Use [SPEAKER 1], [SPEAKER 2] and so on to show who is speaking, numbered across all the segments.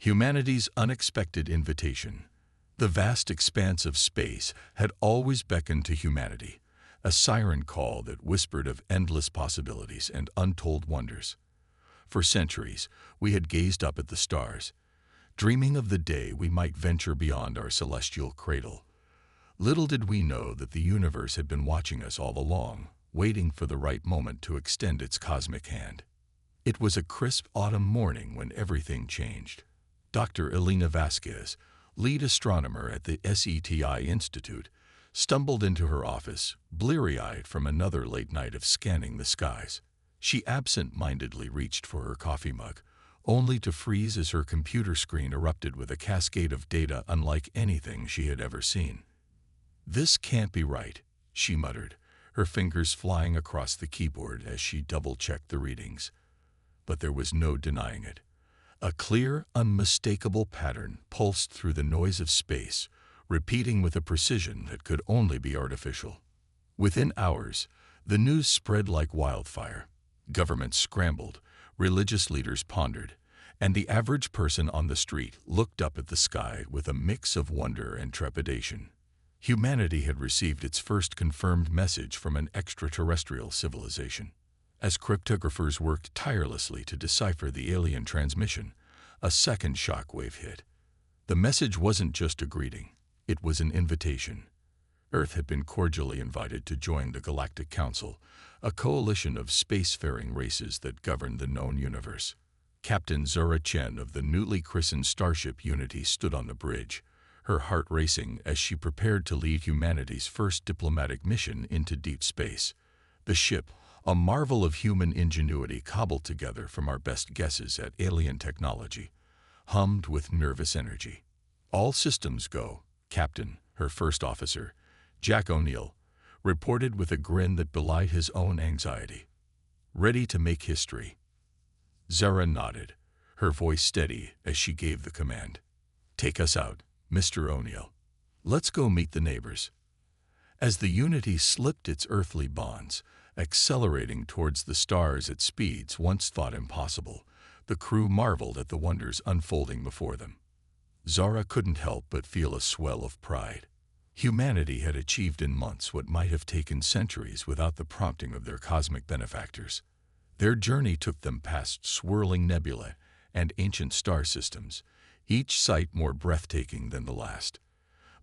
[SPEAKER 1] Humanity's unexpected invitation. The vast expanse of space had always beckoned to humanity, a siren call that whispered of endless possibilities and untold wonders. For centuries, we had gazed up at the stars, dreaming of the day we might venture beyond our celestial cradle. Little did we know that the universe had been watching us all along, waiting for the right moment to extend its cosmic hand. It was a crisp autumn morning when everything changed. Dr. Elena Vasquez, lead astronomer at the SETI Institute, stumbled into her office, bleary-eyed from another late night of scanning the skies. She absent-mindedly reached for her coffee mug, only to freeze as her computer screen erupted with a cascade of data unlike anything she had ever seen. "This can't be right," she muttered, her fingers flying across the keyboard as she double-checked the readings. But there was no denying it. A clear, unmistakable pattern pulsed through the noise of space, repeating with a precision that could only be artificial. Within hours, the news spread like wildfire. Governments scrambled, religious leaders pondered, and the average person on the street looked up at the sky with a mix of wonder and trepidation. Humanity had received its first confirmed message from an extraterrestrial civilization. As cryptographers worked tirelessly to decipher the alien transmission, a second shockwave hit. The message wasn't just a greeting, it was an invitation. Earth had been cordially invited to join the Galactic Council, a coalition of spacefaring races that governed the known universe. Captain Zora Chen of the newly christened starship Unity stood on the bridge, her heart racing as she prepared to lead humanity's first diplomatic mission into deep space. The ship, a marvel of human ingenuity cobbled together from our best guesses at alien technology, hummed with nervous energy. "All systems go, Captain," her first officer, Jack O'Neill, reported with a grin that belied his own anxiety. "Ready to make history." Zara nodded, her voice steady as she gave the command. "Take us out, Mr. O'Neill. Let's go meet the neighbors." As the Unity slipped its earthly bonds, accelerating towards the stars at speeds once thought impossible, the crew marveled at the wonders unfolding before them. Zara couldn't help but feel a swell of pride. Humanity had achieved in months what might have taken centuries without the prompting of their cosmic benefactors. Their journey took them past swirling nebulae and ancient star systems, each sight more breathtaking than the last.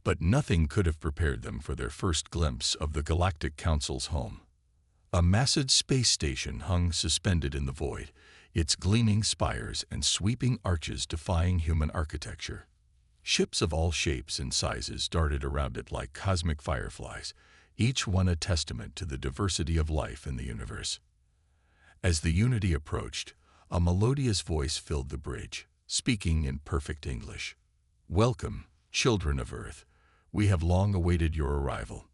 [SPEAKER 1] But nothing could have prepared them for their first glimpse of the Galactic Council's home. A massive space station hung suspended in the void, its gleaming spires and sweeping arches defying human architecture. Ships of all shapes and sizes darted around it like cosmic fireflies, each one a testament to the diversity of life in the universe. As the Unity approached, a melodious voice filled the bridge, speaking in perfect English. "Welcome, children of Earth. We have long awaited your arrival."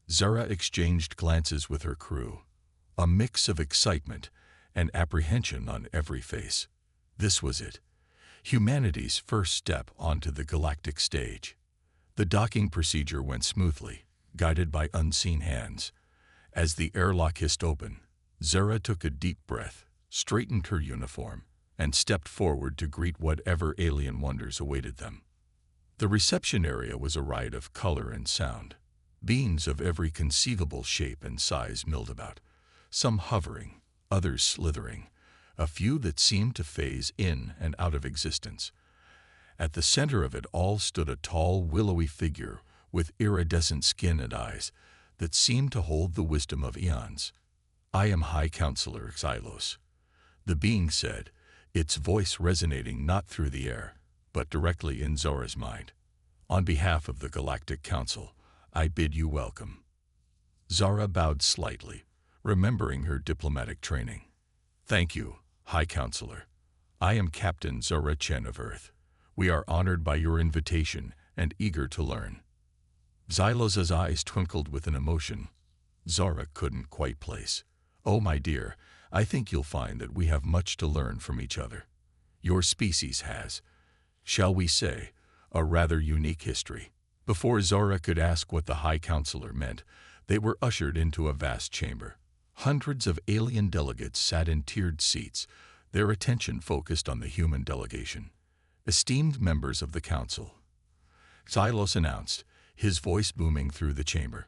[SPEAKER 1] Zara exchanged glances with her crew, a mix of excitement and apprehension on every face. This was it, humanity's first step onto the galactic stage. The docking procedure went smoothly, guided by unseen hands. As the airlock hissed open, Zara took a deep breath, straightened her uniform, and stepped forward to greet whatever alien wonders awaited them. The reception area was a riot of color and sound. Beings of every conceivable shape and size milled about, some hovering, others slithering, a few that seemed to phase in and out of existence. At the center of it all stood a tall, willowy figure with iridescent skin and eyes that seemed to hold the wisdom of eons. "I am High Counselor Xylos," the being said, its voice resonating not through the air, but directly in Zora's mind. "On behalf of the Galactic Council, I bid you welcome." Zara bowed slightly, remembering her diplomatic training. "Thank you, High Counselor. I am Captain Zora Chen of Earth. We are honored by your invitation and eager to learn." Xylos's eyes twinkled with an emotion Zora couldn't quite place. "Oh, my dear, I think you'll find that we have much to learn from each other. Your species has, shall we say, a rather unique history." Before Zora could ask what the High Counselor meant, they were ushered into a vast chamber. Hundreds of alien delegates sat in tiered seats, their attention focused on the human delegation. Esteemed members of the Council, Xylos announced, his voice booming through the chamber.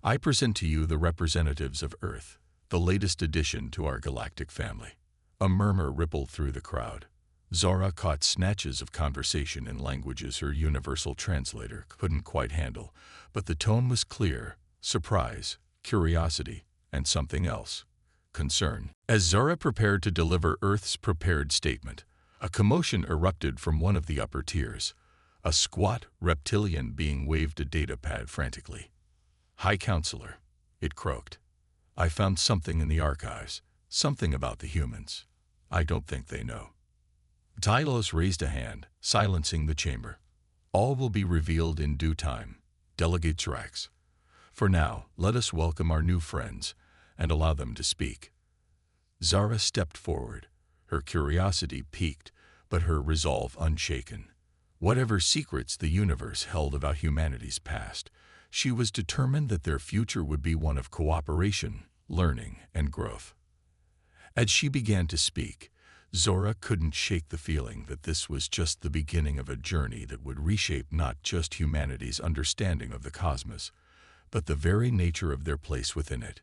[SPEAKER 1] I present to you the representatives of Earth, the latest addition to our galactic family. A murmur rippled through the crowd. Zara caught snatches of conversation in languages her universal translator couldn't quite handle, but the tone was clear: surprise, curiosity, and something else: concern. As Zara prepared to deliver Earth's prepared statement, a commotion erupted from one of the upper tiers. A squat reptilian being waved a data pad frantically. High Counselor, it croaked. I found something in the archives, something about the humans. I don't think they know. Tylos raised a hand, silencing the chamber. All will be revealed in due time. Delegate Drax. For now, let us welcome our new friends and allow them to speak. Zara stepped forward, her curiosity piqued, but her resolve unshaken. Whatever secrets the universe held about humanity's past, she was determined that their future would be one of cooperation, learning, and growth. As she began to speak, Zora couldn't shake the feeling that this was just the beginning of a journey that would reshape not just humanity's understanding of the cosmos, but the very nature of their place within it.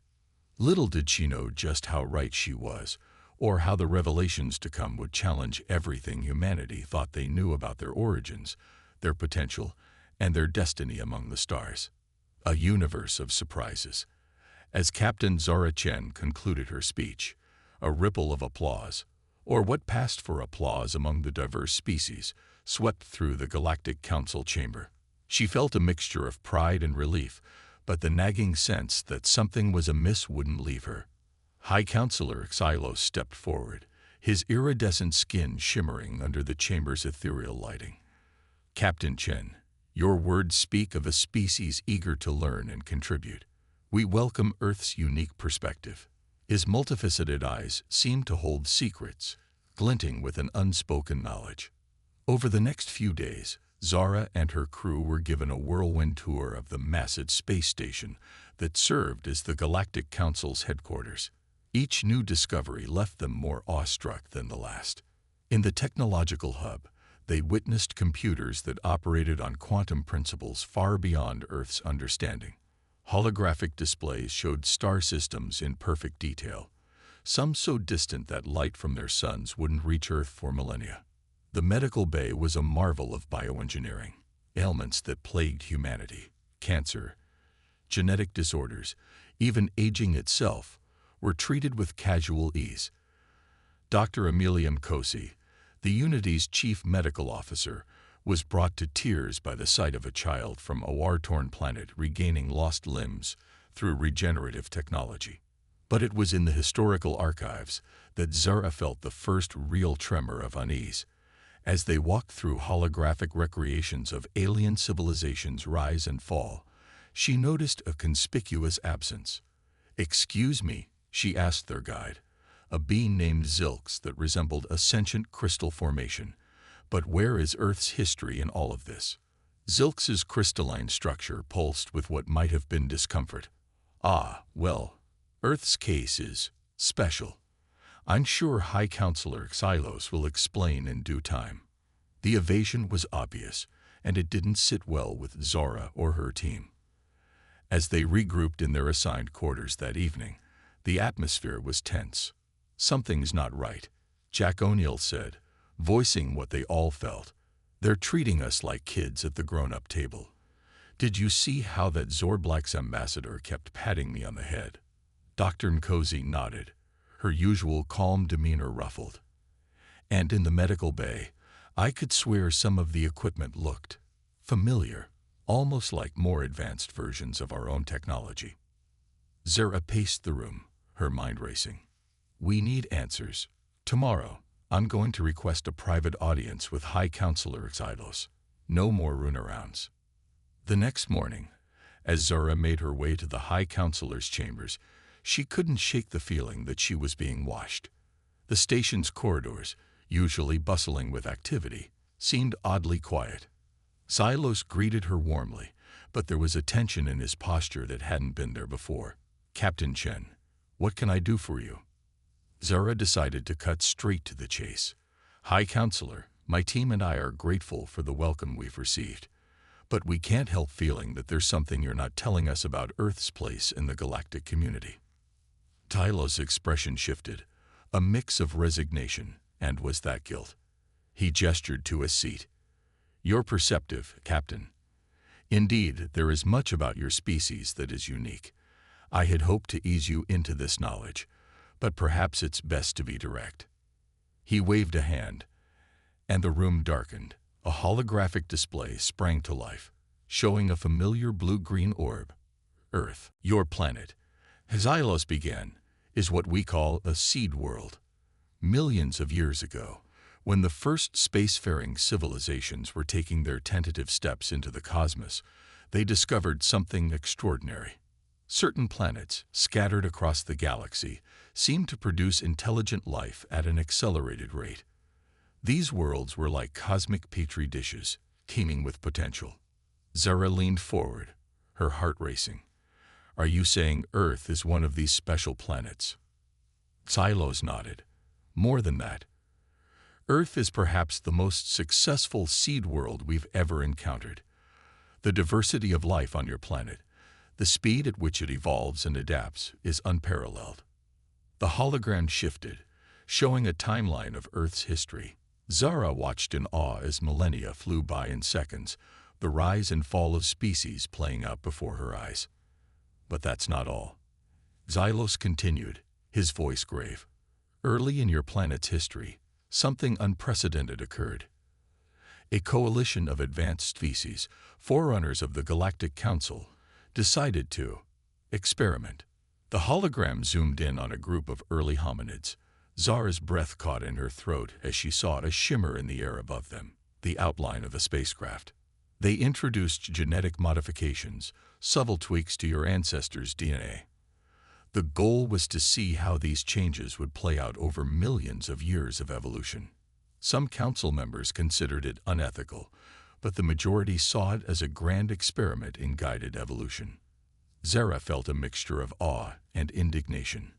[SPEAKER 1] Little did she know just how right she was, or how the revelations to come would challenge everything humanity thought they knew about their origins, their potential, and their destiny among the stars. A universe of surprises. As Captain Zara Chen concluded her speech, a ripple of applause, or what passed for applause among the diverse species, swept through the Galactic Council chamber. She felt a mixture of pride and relief, but the nagging sense that something was amiss wouldn't leave her. High Counselor Xylos stepped forward, his iridescent skin shimmering under the chamber's ethereal lighting. Captain Chen, your words speak of a species eager to learn and contribute. We welcome Earth's unique perspective. His multifaceted eyes seemed to hold secrets, glinting with an unspoken knowledge. Over the next few days, Zara and her crew were given a whirlwind tour of the massive space station that served as the Galactic Council's headquarters. Each new discovery left them more awestruck than the last. In the technological hub, they witnessed computers that operated on quantum principles far beyond Earth's understanding. Holographic displays showed star systems in perfect detail, some so distant that light from their suns wouldn't reach Earth for millennia. The medical bay was a marvel of bioengineering. Ailments that plagued humanity, cancer, genetic disorders, even aging itself, were treated with casual ease. Dr. Emilium Cosi, the Unity's chief medical officer, was brought to tears by the sight of a child from a war-torn planet regaining lost limbs through regenerative technology. But it was in the historical archives that Zara felt the first real tremor of unease. As they walked through holographic recreations of alien civilizations' rise and fall, she noticed a conspicuous absence. "Excuse me," she asked their guide, a being named Zilx that resembled a sentient crystal formation. "But where is Earth's history in all of this?" Zilx's crystalline structure pulsed with what might have been discomfort. "Ah, well, Earth's case is special. I'm sure High Counselor Xylos will explain in due time." The evasion was obvious, and it didn't sit well with Zora or her team. As they regrouped in their assigned quarters that evening, the atmosphere was tense. "Something's not right," Jack O'Neill said, voicing what they all felt. "They're treating us like kids at the grown-up table. Did you see how that Zorblack's ambassador kept patting me on the head?" Dr. Nkosi nodded, her usual calm demeanor ruffled. "And in the medical bay, I could swear some of the equipment looked familiar, almost like more advanced versions of our own technology." Zara paced the room, her mind racing. "We need answers. Tomorrow, I'm going to request a private audience with High Counselor Xylos. No more runarounds." The next morning, as Zara made her way to the High Counselor's chambers, she couldn't shake the feeling that she was being watched. The station's corridors, usually bustling with activity, seemed oddly quiet. Xylos greeted her warmly, but there was a tension in his posture that hadn't been there before. "Captain Chen, what can I do for you?" Zara decided to cut straight to the chase. "High Counselor, My team and I are grateful for the welcome we've received, but we can't help feeling that there's something you're not telling us about Earth's place in the galactic community." Tylo's expression shifted, a mix of resignation and was that guilt. He gestured to his seat. "You're perceptive, Captain. Indeed, there is much about your species that is unique. I had hoped to ease you into this knowledge, but perhaps it's best to be direct." He waved a hand, and the room darkened. A holographic display sprang to life, showing a familiar blue-green orb. "Earth, your planet," Xylos began, "is what we call a seed world. Millions of years ago, when the first spacefaring civilizations were taking their tentative steps into the cosmos, they discovered something extraordinary. Certain planets, scattered across the galaxy, seemed to produce intelligent life at an accelerated rate. These worlds were like cosmic petri dishes, teeming with potential." Zara leaned forward, her heart racing. "Are you saying Earth is one of these special planets?" Xylos nodded. "More than that. Earth is perhaps the most successful seed world we've ever encountered. The diversity of life on your planet, the speed at which it evolves and adapts, is unparalleled." The hologram shifted, showing a timeline of Earth's history. Zara watched in awe as millennia flew by in seconds, the rise and fall of species playing out before her eyes. "But that's not all." Xylos continued, his voice grave. "Early in your planet's history, something unprecedented occurred. A coalition of advanced species, forerunners of the Galactic Council, decided to experiment." The hologram zoomed in on a group of early hominids. Zara's breath caught in her throat as she saw a shimmer in the air above them, the outline of a spacecraft. "They introduced genetic modifications, subtle tweaks to your ancestors' DNA. The goal was to see how these changes would play out over millions of years of evolution. Some council members considered it unethical, but the majority saw it as a grand experiment in guided evolution." Zara felt a mixture of awe and indignation.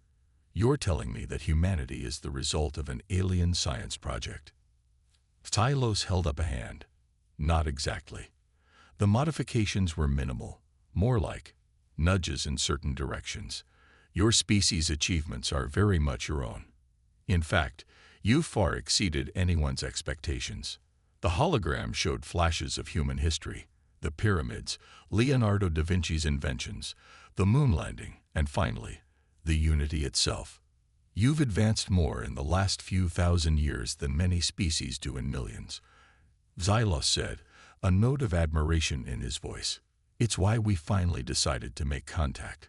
[SPEAKER 1] "You're telling me that humanity is the result of an alien science project?" Tylos held up a hand. "Not exactly. The modifications were minimal, more like nudges in certain directions. Your species' achievements are very much your own. In fact, you far exceeded anyone's expectations." The hologram showed flashes of human history: the pyramids, Leonardo da Vinci's inventions, the moon landing, and finally, the Unity itself. "You've advanced more in the last few thousand years than many species do in millions," Xylos said, a note of admiration in his voice. "It's why we finally decided to make contact.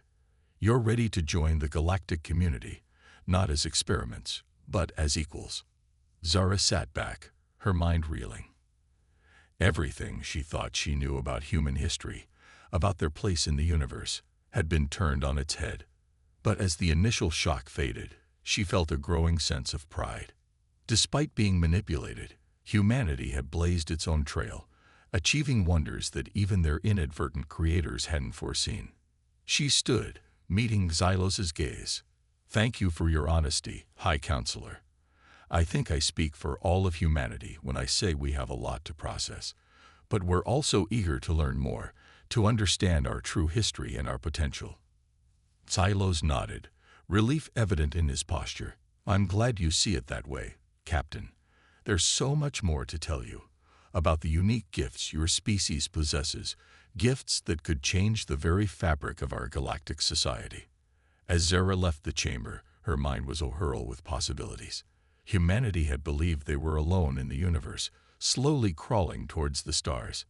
[SPEAKER 1] You're ready to join the galactic community, not as experiments, but as equals." Zara sat back, her mind reeling. Everything she thought she knew about human history, about their place in the universe, had been turned on its head. But as the initial shock faded, she felt a growing sense of pride. Despite being manipulated, humanity had blazed its own trail, achieving wonders that even their inadvertent creators hadn't foreseen. She stood, meeting Xylos's gaze. "Thank you for your honesty, High Counselor. I think I speak for all of humanity when I say we have a lot to process, but we're also eager to learn more, to understand our true history and our potential." Xylos nodded, relief evident in his posture. "I'm glad you see it that way, Captain. There's so much more to tell you about the unique gifts your species possesses, gifts that could change the very fabric of our galactic society." As Zara left the chamber, her mind was awhirl with possibilities. Humanity had believed they were alone in the universe, slowly crawling towards the stars.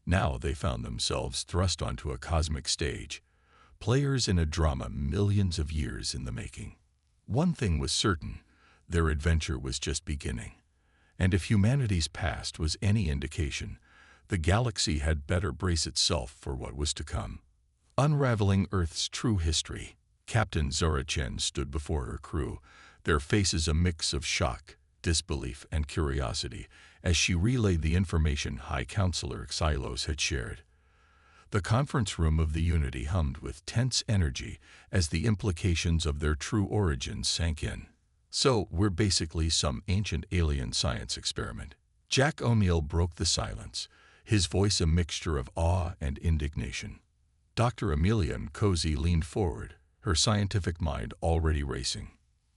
[SPEAKER 1] Now they found themselves thrust onto a cosmic stage, players in a drama millions of years in the making. One thing was certain: their adventure was just beginning. And if humanity's past was any indication, the galaxy had better brace itself for what was to come. Unraveling Earth's true history, Captain Zora Chen stood before her crew, their faces a mix of shock, disbelief, and curiosity, as she relayed the information High Counselor Xylos had shared. The conference room of the Unity hummed with tense energy as the implications of their true origins sank in. "So, we're basically some ancient alien science experiment," Jack O'Neill broke the silence, his voice a mixture of awe and indignation. Dr. Amelia Nkosi leaned forward, her scientific mind already racing.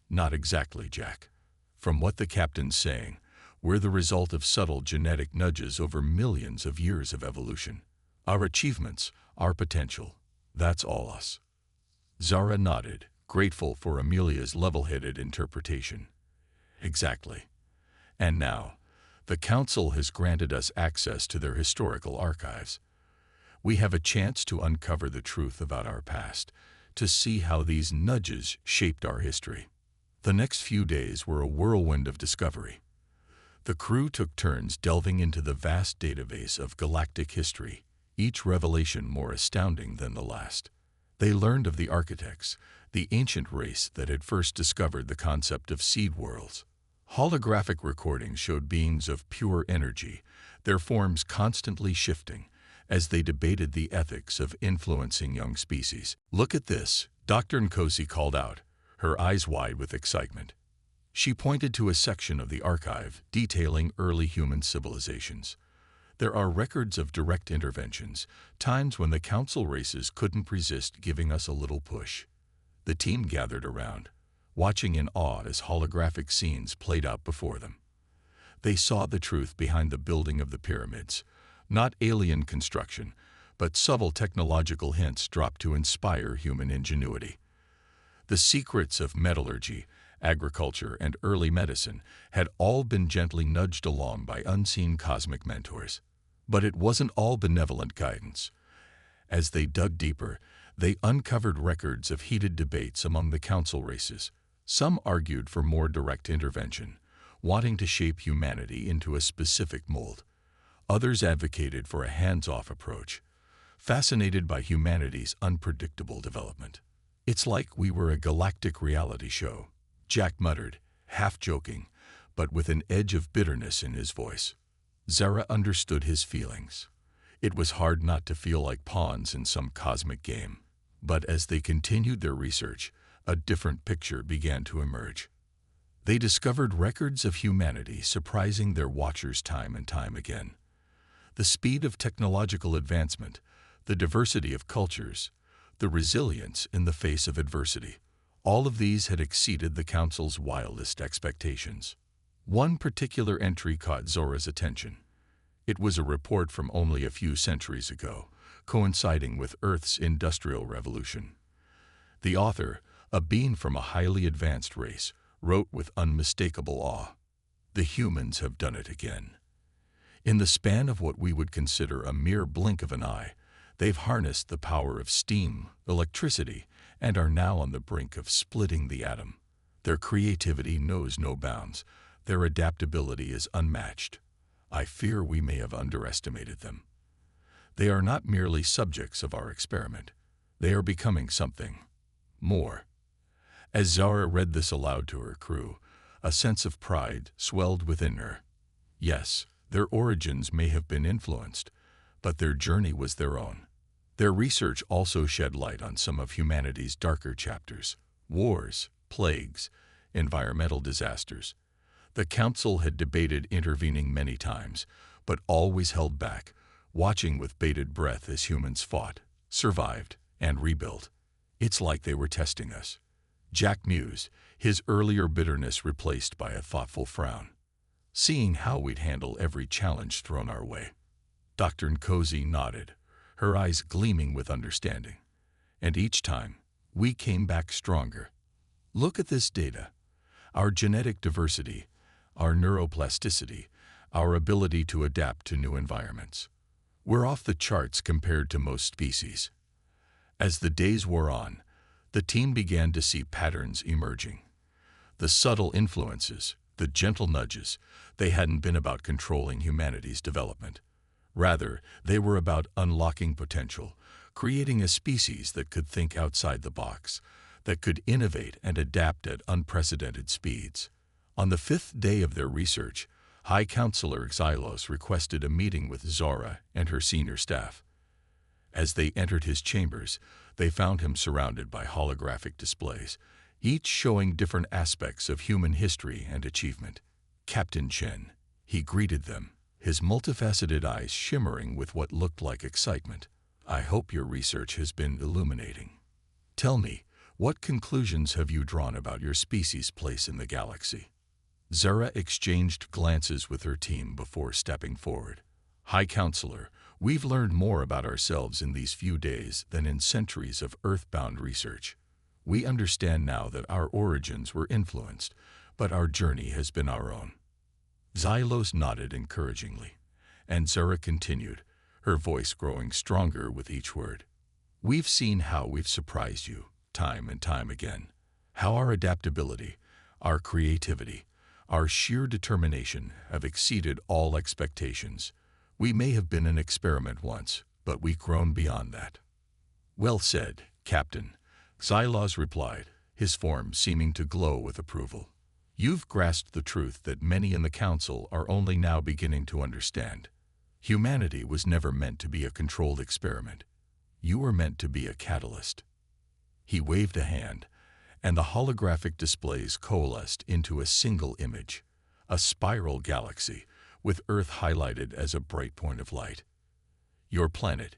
[SPEAKER 1] Not exactly, Jack. From what the captain's saying, we're the result of subtle genetic nudges over millions of years of evolution. Our achievements, our potential, that's all us. Zara nodded, grateful for Amelia's level-headed interpretation. Exactly. And now, the Council has granted us access to their historical archives. We have a chance to uncover the truth about our past, to see how these nudges shaped our history. The next few days were a whirlwind of discovery. The crew took turns delving into the vast database of galactic history, each revelation more astounding than the last. They learned of the architects, the ancient race that had first discovered the concept of seed worlds. Holographic recordings showed beings of pure energy, their forms constantly shifting, as they debated the ethics of influencing young species. Look at this, Dr. Nkosi called out, her eyes wide with excitement. She pointed to a section of the archive detailing early human civilizations. There are records of direct interventions, times when the council races couldn't resist giving us a little push. The team gathered around, watching in awe as holographic scenes played out before them. They saw the truth behind the building of the pyramids, not alien construction, but subtle technological hints dropped to inspire human ingenuity. The secrets of metallurgy, agriculture, and early medicine had all been gently nudged along by unseen cosmic mentors. But it wasn't all benevolent guidance. As they dug deeper, they uncovered records of heated debates among the council races. Some argued for more direct intervention, wanting to shape humanity into a specific mold. Others advocated for a hands-off approach, fascinated by humanity's unpredictable development. It's like we were a galactic reality show, Jack muttered, half joking, but with an edge of bitterness in his voice. Zara understood his feelings. It was hard not to feel like pawns in some cosmic game. But as they continued their research, a different picture began to emerge. They discovered records of humanity surprising their watchers time and time again. The speed of technological advancement, the diversity of cultures, the resilience in the face of adversity, all of these had exceeded the Council's wildest expectations. One particular entry caught Zora's attention. It was a report from only a few centuries ago, coinciding with Earth's Industrial Revolution. The author, a being from a highly advanced race, wrote with unmistakable awe, "The humans have done it again. In the span of what we would consider a mere blink of an eye, they've harnessed the power of steam, electricity, and are now on the brink of splitting the atom. Their creativity knows no bounds. Their adaptability is unmatched. I fear we may have underestimated them. They are not merely subjects of our experiment. They are becoming something more." As Zara read this aloud to her crew, a sense of pride swelled within her. Yes, their origins may have been influenced, but their journey was their own. Their research also shed light on some of humanity's darker chapters: wars, plagues, environmental disasters. The Council had debated intervening many times, but always held back, watching with bated breath as humans fought, survived, and rebuilt. It's like they were testing us. Jack mused, his earlier bitterness replaced by a thoughtful frown. Seeing how we'd handle every challenge thrown our way. Dr. Nkosi nodded, her eyes gleaming with understanding. And each time, we came back stronger. Look at this data. Our genetic diversity, our neuroplasticity, our ability to adapt to new environments. We're off the charts compared to most species. As the days wore on, the team began to see patterns emerging. The subtle influences, the gentle nudges, they hadn't been about controlling humanity's development. Rather, they were about unlocking potential, creating a species that could think outside the box, that could innovate and adapt at unprecedented speeds. On the 5th day of their research, High Counselor Xylos requested a meeting with Zora and her senior staff. As they entered his chambers, they found him surrounded by holographic displays, each showing different aspects of human history and achievement. Captain Chen, He greeted them, his multifaceted eyes shimmering with what looked like excitement. "I hope your research has been illuminating. Tell me, what conclusions have you drawn about your species' place in the galaxy?" Zara exchanged glances with her team before stepping forward. "High Counselor, we've learned more about ourselves in these few days than in centuries of Earthbound research. We understand now that our origins were influenced, but our journey has been our own." Xylos nodded encouragingly, and Zara continued, her voice growing stronger with each word. "We've seen how we've surprised you, time and time again. How our adaptability, our creativity, our sheer determination have exceeded all expectations. We may have been an experiment once, but we've grown beyond that." "Well said, Captain," Xylos replied, his form seeming to glow with approval. "You've grasped the truth that many in the Council are only now beginning to understand. Humanity was never meant to be a controlled experiment. You were meant to be a catalyst." He waved a hand, and the holographic displays coalesced into a single image, a spiral galaxy, with Earth highlighted as a bright point of light. "Your planet,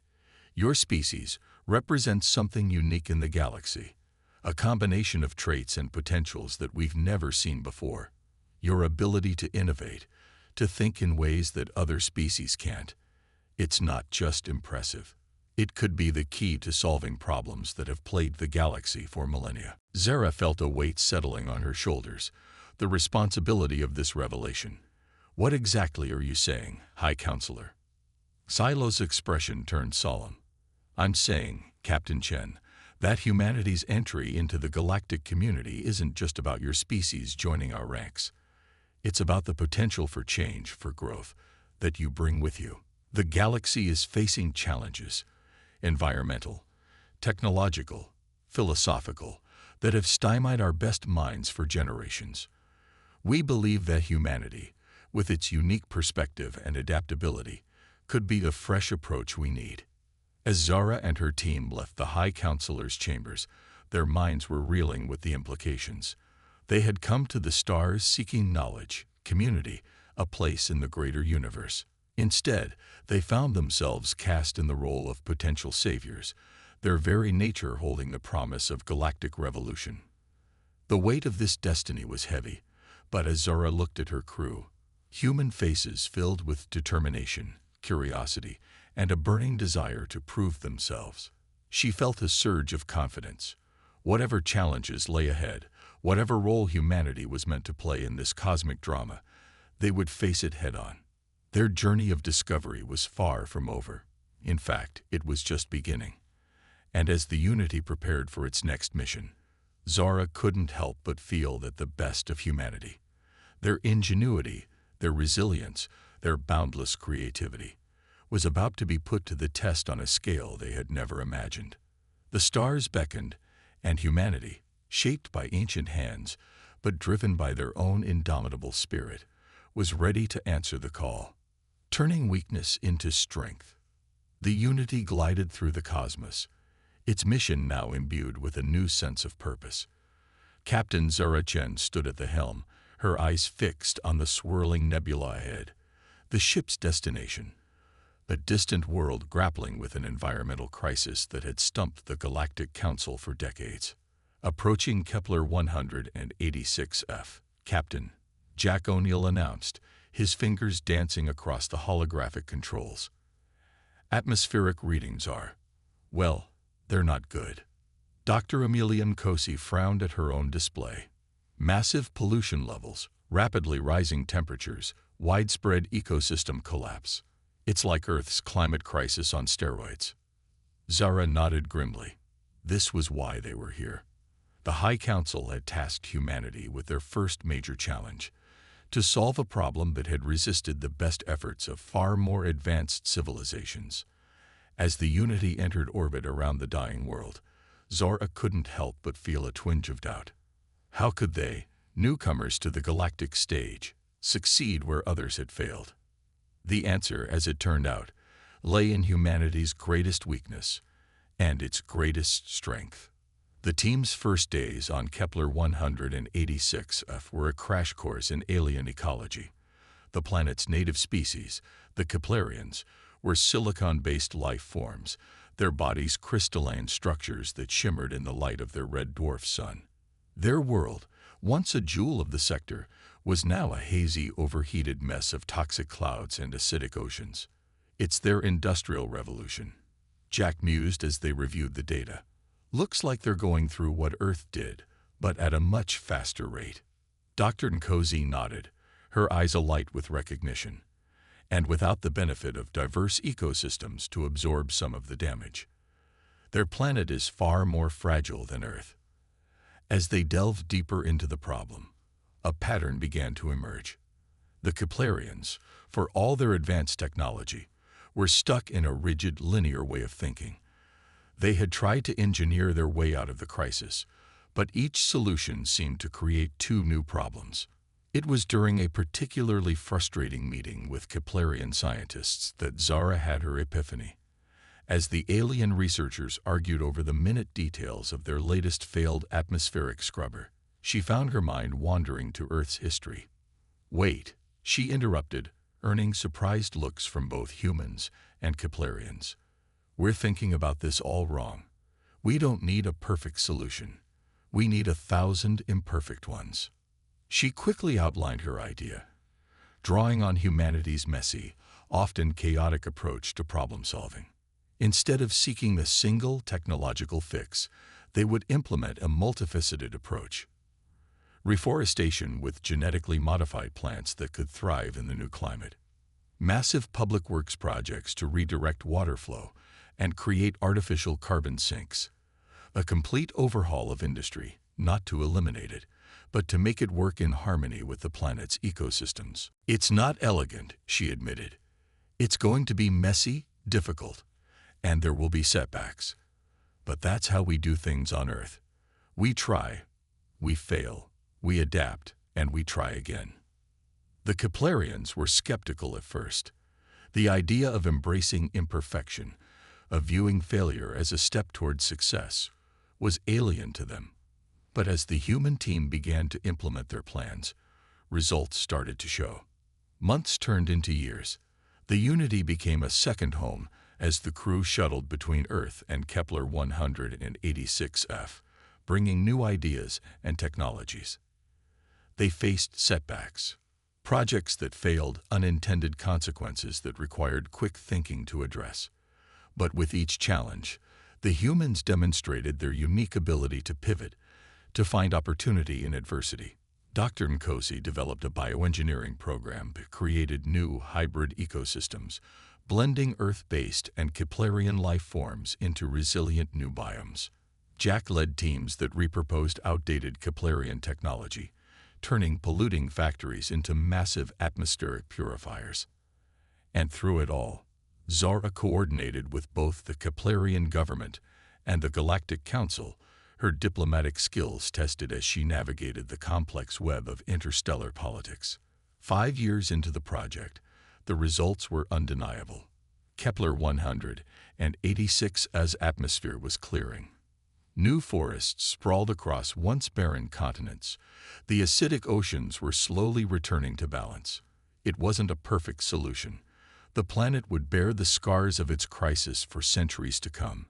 [SPEAKER 1] your species, represents something unique in the galaxy, a combination of traits and potentials that we've never seen before. Your ability to innovate, to think in ways that other species can't, it's not just impressive. It could be the key to solving problems that have plagued the galaxy for millennia." Zara felt a weight settling on her shoulders, the responsibility of this revelation. "What exactly are you saying, High Counselor?" Silo's expression turned solemn. "I'm saying, Captain Chen, that humanity's entry into the galactic community isn't just about your species joining our ranks. It's about the potential for change, for growth, that you bring with you. The galaxy is facing challenges, environmental, technological, philosophical, that have stymied our best minds for generations. We believe that humanity, with its unique perspective and adaptability, could be the fresh approach we need." As Zara and her team left the High Counselor's chambers, their minds were reeling with the implications. They had come to the stars seeking knowledge, community, a place in the greater universe. Instead, they found themselves cast in the role of potential saviors, their very nature holding the promise of galactic revolution. The weight of this destiny was heavy, but as Zara looked at her crew, human faces filled with determination, curiosity, and a burning desire to prove themselves, she felt a surge of confidence. Whatever challenges lay ahead, whatever role humanity was meant to play in this cosmic drama, they would face it head-on. Their journey of discovery was far from over. In fact, it was just beginning. And as the Unity prepared for its next mission, Zara couldn't help but feel that the best of humanity, their ingenuity, their resilience, their boundless creativity, was about to be put to the test on a scale they had never imagined. The stars beckoned, and humanity, shaped by ancient hands, but driven by their own indomitable spirit, was ready to answer the call. Turning weakness into strength, the Unity glided through the cosmos, its mission now imbued with a new sense of purpose. Captain Zara Chen stood at the helm, her eyes fixed on the swirling nebula ahead. The ship's destination, a distant world grappling with an environmental crisis that had stumped the Galactic Council for decades. Approaching Kepler 186f, Captain Jack O'Neill announced, his fingers dancing across the holographic controls. "Atmospheric readings are, well, they're not good." Dr. Amelia Nkosi frowned at her own display. "Massive pollution levels, rapidly rising temperatures, widespread ecosystem collapse. It's like Earth's climate crisis on steroids." Zara nodded grimly. This was why they were here. The High Council had tasked humanity with their first major challenge, to solve a problem that had resisted the best efforts of far more advanced civilizations. As the Unity entered orbit around the dying world, Zara couldn't help but feel a twinge of doubt. How could they, newcomers to the galactic stage, succeed where others had failed? The answer, as it turned out, lay in humanity's greatest weakness and its greatest strength. The team's first days on Kepler 186f were a crash course in alien ecology. The planet's native species, the Keplerians, were silicon-based life forms, their bodies crystalline structures that shimmered in the light of their red dwarf sun. Their world, once a jewel of the sector, was now a hazy, overheated mess of toxic clouds and acidic oceans. It's their industrial revolution, Jack mused as they reviewed the data. Looks like they're going through what Earth did, but at a much faster rate. Dr. Nkosi nodded, her eyes alight with recognition, and without the benefit of diverse ecosystems to absorb some of the damage. Their planet is far more fragile than Earth. As they delved deeper into the problem, a pattern began to emerge. The Keplerians, for all their advanced technology, were stuck in a rigid, linear way of thinking. They had tried to engineer their way out of the crisis, but each solution seemed to create two new problems. It was during a particularly frustrating meeting with Keplerian scientists that Zara had her epiphany. As the alien researchers argued over the minute details of their latest failed atmospheric scrubber, she found her mind wandering to Earth's history. "Wait," she interrupted, earning surprised looks from both humans and Keplerians. "We're thinking about this all wrong. We don't need a perfect solution. We need 1,000 imperfect ones." She quickly outlined her idea, drawing on humanity's messy, often chaotic approach to problem solving. Instead of seeking a single technological fix, they would implement a multifaceted approach. Reforestation with genetically modified plants that could thrive in the new climate. Massive public works projects to redirect water flow and create artificial carbon sinks. A complete overhaul of industry, not to eliminate it, but to make it work in harmony with the planet's ecosystems. "It's not elegant," she admitted. "It's going to be messy, difficult, and there will be setbacks. But that's how we do things on Earth. We try, we fail, we adapt, and we try again." The Keplerians were skeptical at first. The idea of embracing imperfection, of viewing failure as a step toward success, was alien to them. But as the human team began to implement their plans, results started to show. Months turned into years. The Unity became a second home as the crew shuttled between Earth and Kepler 186f, bringing new ideas and technologies. They faced setbacks, projects that failed, unintended consequences that required quick thinking to address. But with each challenge, the humans demonstrated their unique ability to pivot, to find opportunity in adversity. Dr. Nkosi developed a bioengineering program that created new hybrid ecosystems, blending Earth-based and Keplerian life forms into resilient new biomes. Jack led teams that repurposed outdated Keplerian technology, turning polluting factories into massive atmospheric purifiers. And through it all, Zara coordinated with both the Keplerian government and the Galactic Council, her diplomatic skills tested as she navigated the complex web of interstellar politics. 5 years into the project, the results were undeniable. Kepler 186's atmosphere was clearing. New forests sprawled across once barren continents. The acidic oceans were slowly returning to balance. It wasn't a perfect solution. The planet would bear the scars of its crisis for centuries to come.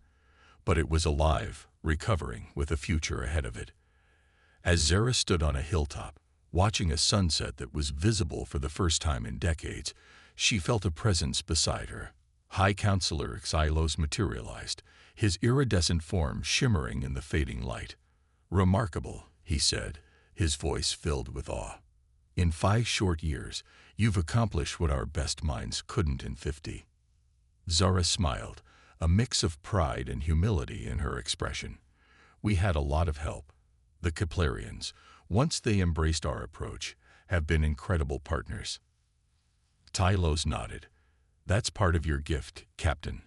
[SPEAKER 1] But it was alive, recovering, with a future ahead of it. As Zara stood on a hilltop, watching a sunset that was visible for the first time in decades, she felt a presence beside her. High Counselor Xylos materialized, his iridescent form shimmering in the fading light. "Remarkable," he said, his voice filled with awe. "In 5 short years, you've accomplished what our best minds couldn't in 50. Zara smiled, a mix of pride and humility in her expression. "We had a lot of help. The Keplerians, once they embraced our approach, have been incredible partners." Tylos nodded. "That's part of your gift, Captain.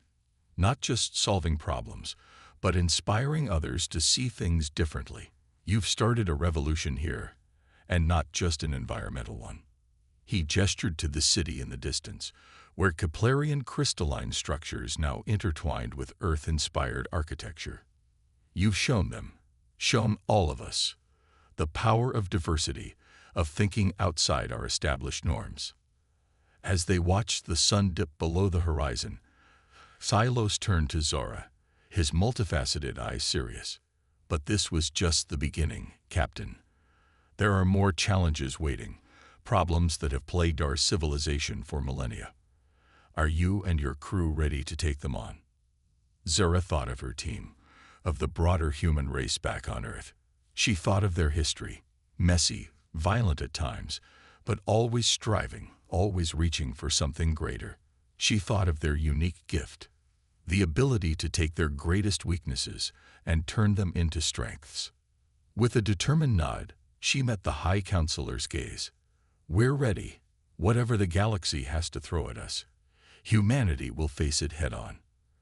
[SPEAKER 1] Not just solving problems, but inspiring others to see things differently. You've started a revolution here, and not just an environmental one." He gestured to the city in the distance, where Keplerian crystalline structures now intertwined with Earth-inspired architecture. "You've shown them, shown all of us, the power of diversity, of thinking outside our established norms." As they watched the sun dip below the horizon, Silos turned to Zara, his multifaceted eyes serious. "But this was just the beginning, Captain. There are more challenges waiting, problems that have plagued our civilization for millennia. Are you and your crew ready to take them on?" Zara thought of her team, of the broader human race back on Earth. She thought of their history, messy, violent at times, but always striving, always reaching for something greater. She thought of their unique gift, the ability to take their greatest weaknesses and turn them into strengths. With a determined nod, she met the High Counselor's gaze. "We're ready. Whatever the galaxy has to throw at us, humanity will face it head-on.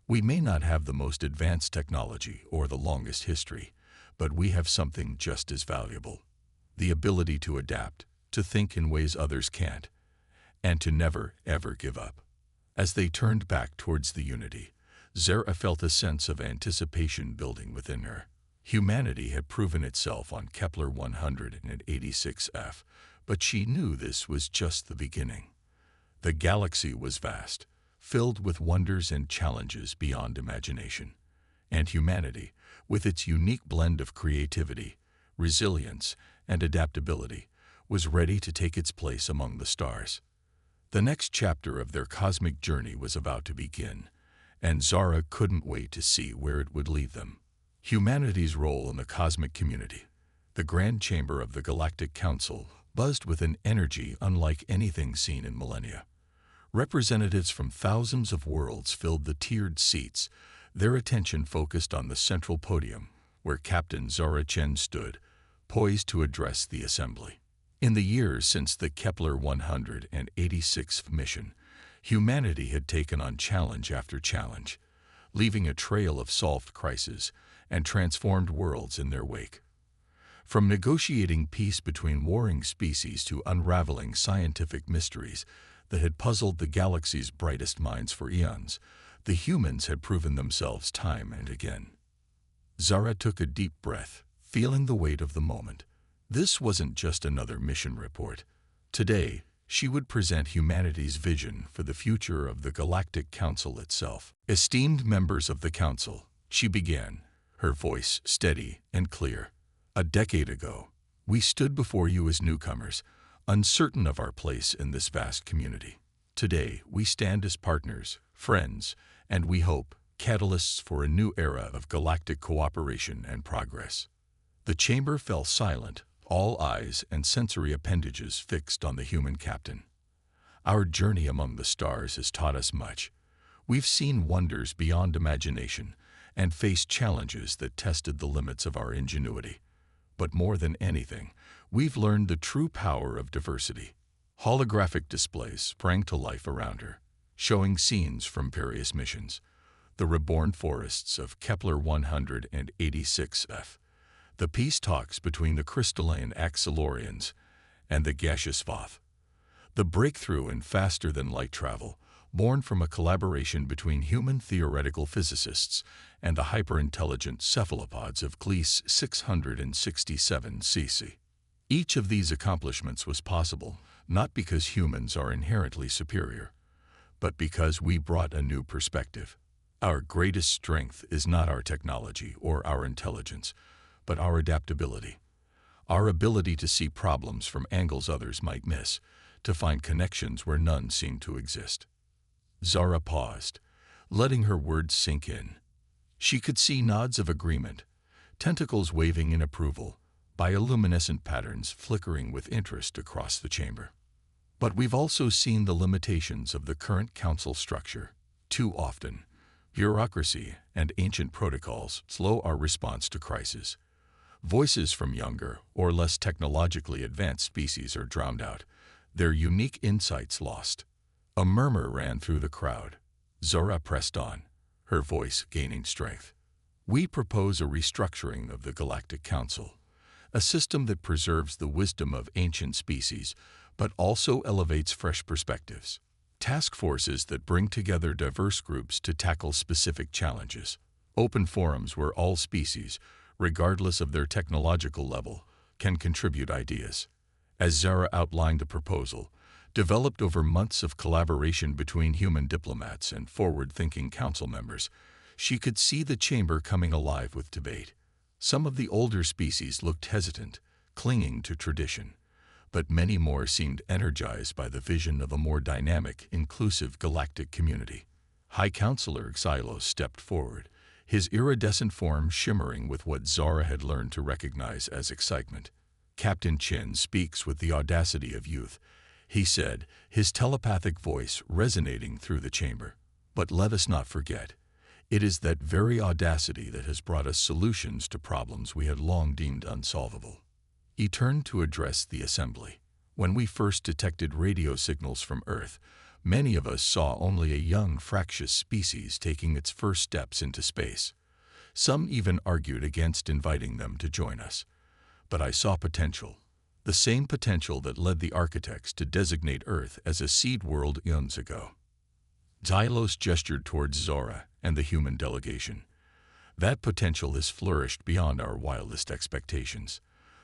[SPEAKER 1] We may not have the most advanced technology or the longest history, but we have something just as valuable: the ability to adapt, to think in ways others can't, and to never, ever give up." As they turned back towards the Unity, Zara felt a sense of anticipation building within her. Humanity had proven itself on Kepler 186f, but she knew this was just the beginning. The galaxy was vast, filled with wonders and challenges beyond imagination. And humanity, with its unique blend of creativity, resilience, and adaptability, was ready to take its place among the stars. The next chapter of their cosmic journey was about to begin, and Zara couldn't wait to see where it would lead them. Humanity's role in the cosmic community. The Grand Chamber of the Galactic Council buzzed with an energy unlike anything seen in millennia. Representatives from thousands of worlds filled the tiered seats, their attention focused on the central podium, where Captain Zara Chen stood, poised to address the assembly. In the years since the Kepler 186th mission, humanity had taken on challenge after challenge, leaving a trail of solved crises and transformed worlds in their wake. From negotiating peace between warring species to unraveling scientific mysteries that had puzzled the galaxy's brightest minds for eons, the humans had proven themselves time and again. Zara took a deep breath, feeling the weight of the moment. This wasn't just another mission report. Today, she would present humanity's vision for the future of the Galactic Council itself. "Esteemed members of the Council," she began, her voice steady and clear. "A decade ago, we stood before you as newcomers, uncertain of our place in this vast community. Today, we stand as partners, friends, and we hope, catalysts for a new era of galactic cooperation and progress." The chamber fell silent, all eyes and sensory appendages fixed on the human captain. "Our journey among the stars has taught us much. We've seen wonders beyond imagination and faced challenges that tested the limits of our ingenuity. But more than anything, we've learned the true power of diversity." Holographic displays sprang to life around her, showing scenes from various missions: the reborn forests of Kepler 186f, the peace talks between the crystalline Axelorians and the gaseous Voth, the breakthrough in faster-than-light travel, born from a collaboration between human theoretical physicists and the hyper-intelligent cephalopods of Gliese 667cc. Each of these accomplishments was possible, not because humans are inherently superior, but because we brought a new perspective. Our greatest strength is not our technology or our intelligence, but our adaptability, our ability to see problems from angles others might miss, to find connections where none seem to exist. Zara paused, letting her words sink in. She could see nods of agreement, tentacles waving in approval, bioluminescent patterns flickering with interest across the chamber. But we've also seen the limitations of the current council structure. Too often, bureaucracy and ancient protocols slow our response to crisis. Voices from younger or less technologically advanced species are drowned out, their unique insights lost. A murmur ran through the crowd. Zara pressed on, her voice gaining strength. "We propose a restructuring of the Galactic Council, a system that preserves the wisdom of ancient species, but also elevates fresh perspectives. Task forces that bring together diverse groups to tackle specific challenges. Open forums where all species, regardless of their technological level, can contribute ideas." As Zara outlined the proposal, developed over months of collaboration between human diplomats and forward-thinking council members. She could see the chamber coming alive with debate. Some of the older species looked hesitant, clinging to tradition, but many more seemed energized by the vision of a more dynamic, inclusive galactic community. High Counselor Xylos stepped forward, his iridescent form shimmering with what Zara had learned to recognize as excitement. Captain Chin speaks with the audacity of youth, he said, his telepathic voice resonating through the chamber. But let us not forget, it is that very audacity that has brought us solutions to problems we had long deemed unsolvable. He turned to address the assembly. When we first detected radio signals from Earth, many of us saw only a young, fractious species taking its first steps into space. Some even argued against inviting them to join us. But I saw potential, the same potential that led the architects to designate Earth as a seed world eons ago. Xylos gestured towards Zora and the human delegation. That potential has flourished beyond our wildest expectations.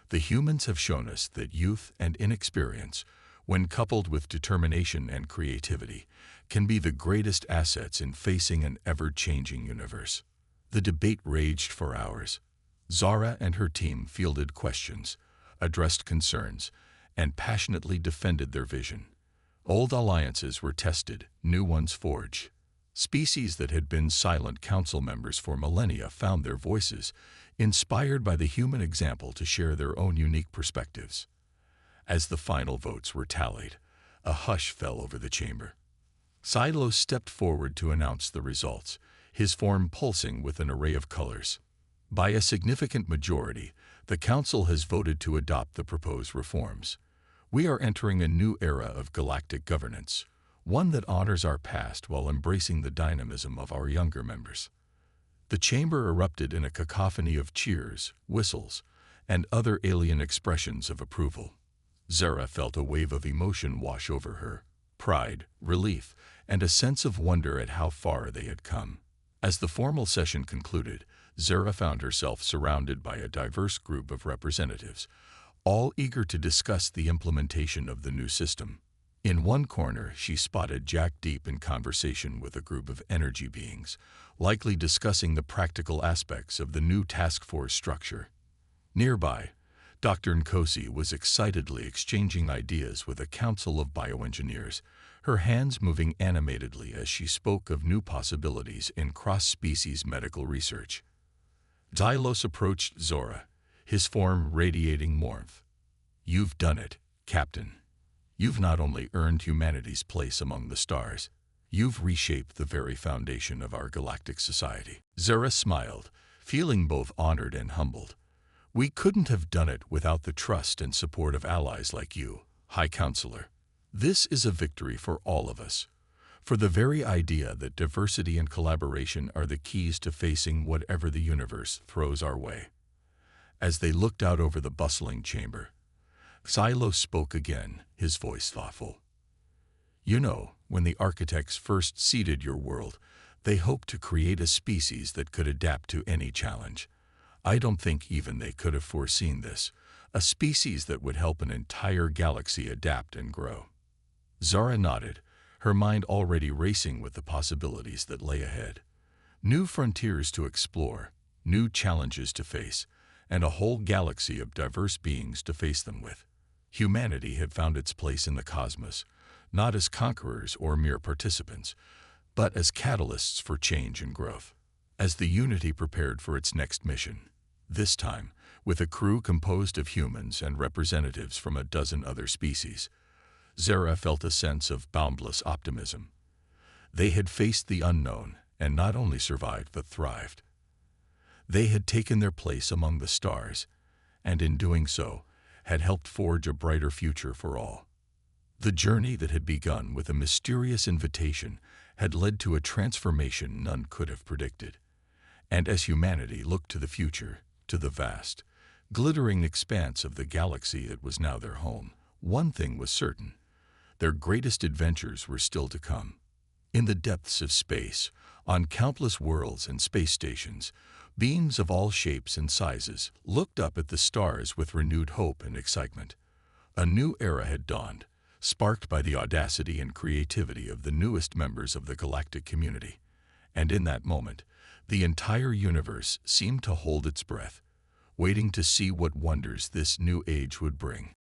[SPEAKER 1] The humans have shown us that youth and inexperience, when coupled with determination and creativity, can be the greatest assets in facing an ever-changing universe. The debate raged for hours. Zara and her team fielded questions, addressed concerns, and passionately defended their vision. Old alliances were tested, new ones forged. Species that had been silent council members for millennia found their voices, inspired by the human example to share their own unique perspectives. As the final votes were tallied, a hush fell over the chamber. Xylos stepped forward to announce the results, his form pulsing with an array of colors. By a significant majority, the Council has voted to adopt the proposed reforms. We are entering a new era of galactic governance, one that honors our past while embracing the dynamism of our younger members. The chamber erupted in a cacophony of cheers, whistles, and other alien expressions of approval. Zara felt a wave of emotion wash over her, pride, relief, and a sense of wonder at how far they had come. As the formal session concluded, Zara found herself surrounded by a diverse group of representatives, all eager to discuss the implementation of the new system. In one corner, she spotted Jack deep in conversation with a group of energy beings, likely discussing the practical aspects of the new task force structure. Nearby, Dr. Nkosi was excitedly exchanging ideas with a council of bioengineers, her hands moving animatedly as she spoke of new possibilities in cross-species medical research. Xylos approached Zora, his form radiating warmth. "You've done it, Captain. You've not only earned humanity's place among the stars, you've reshaped the very foundation of our galactic society." Zara smiled, feeling both honored and humbled. "We couldn't have done it without the trust and support of allies like you, High Counselor. This is a victory for all of us, for the very idea that diversity and collaboration are the keys to facing whatever the universe throws our way." As they looked out over the bustling chamber, Xylos spoke again, his voice thoughtful. "You know, when the architects first seeded your world, they hoped to create a species that could adapt to any challenge. I don't think even they could have foreseen this, a species that would help an entire galaxy adapt and grow." Zara nodded, her mind already racing with the possibilities that lay ahead. New frontiers to explore, new challenges to face, and a whole galaxy of diverse beings to face them with. Humanity had found its place in the cosmos, not as conquerors or mere participants, but as catalysts for change and growth. As the Unity prepared for its next mission, this time with a crew composed of humans and representatives from a dozen other species, Zara felt a sense of boundless optimism. They had faced the unknown and not only survived but thrived. They had taken their place among the stars, and in doing so, had helped forge a brighter future for all. The journey that had begun with a mysterious invitation had led to a transformation none could have predicted. And as humanity looked to the future, to the vast, glittering expanse of the galaxy that was now their home, one thing was certain: their greatest adventures were still to come. In the depths of space, on countless worlds and space stations, beings of all shapes and sizes looked up at the stars with renewed hope and excitement. A new era had dawned, sparked by the audacity and creativity of the newest members of the galactic community. And in that moment, the entire universe seemed to hold its breath, waiting to see what wonders this new age would bring.